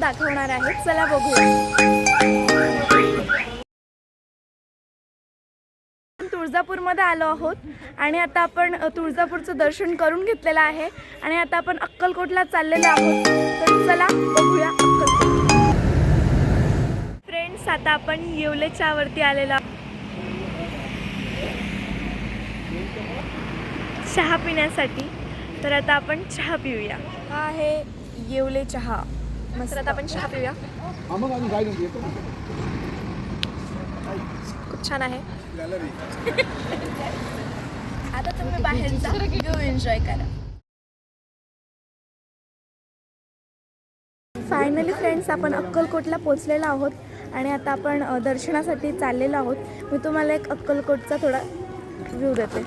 दाखवणार आहे, चला बघूया। तुळजापूरमध्ये आलो आहोत आणि आता आपण तुळजापूरचं दर्शन करून घेतलेलं आहे आणि आता आपण अक्कलकोटला चाललेलो आहोत, तर चला बघूया अक्कलकोट। फ्रेंड्स, आता आपण येवलेच्या वरती आलेलो आहोत चहा पिण्यासाठी, तर आता आपण चहा पिऊया। हा आहे येवले चहा, मस्त। आता आपण चहा पिऊया, खूप छान आहे। आता तुम्ही बाहेरचा व्ह्यू एन्जॉय करा। फायनली फ्रेंड्स, आपण अक्कलकोटला पोचलेलो आहोत आणि आता आपण दर्शनासाठी चाललेलो आहोत। मी तुम्हाला एक अक्कलकोटचा थोडा व्ह्यू देते।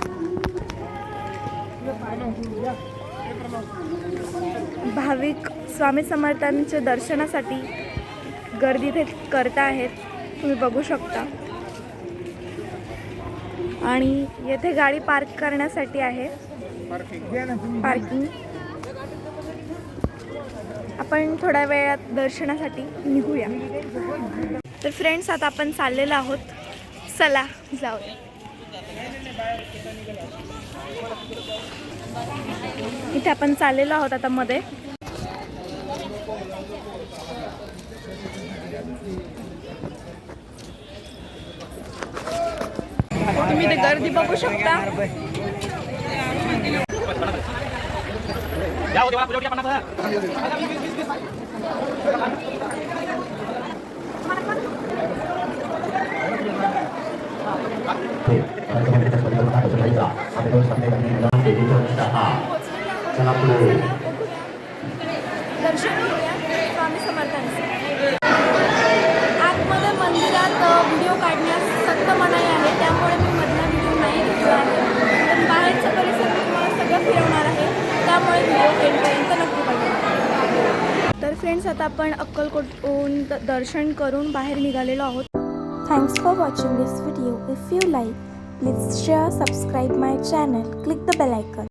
भाविक स्वामी समर्थांच्या दर्शनासाठी गर्दी इथे करत आहेत, तुम्ही बघू शकता। आणि येथे गाडी पार्क करण्यासाठी आहे पार्किंग। आपण थोड्या वेळात दर्शनासाठी निघूया। तर फ्रेंड्स, आता आपण चाललेलो आहोत, चला जाऊया। इथे आपण चाललेलो आहोत आता मध्ये। तुम्ही इथे गर्दी बघू शकता। दर्शन घेऊया स्वामी समर्थांचे। आतमध्ये मंदिरात व्हिडिओ काढण्यास सक्त मनाई आहे, त्यामुळे मी मधला व्हिडिओ नाही घेतला आहे। पण बाहेरचा परिसर मी तुम्हाला सगळं फिरवणार आहे, त्यामुळे व्हिडिओ एंडपर्यंत नक्की बघा। तर फ्रेंड्स, आता आपण अक्कलकोटहून दर्शन करून बाहेर निघालेलो आहोत। Thanks for watching this video. If you like, please share, subscribe my channel, click the bell icon.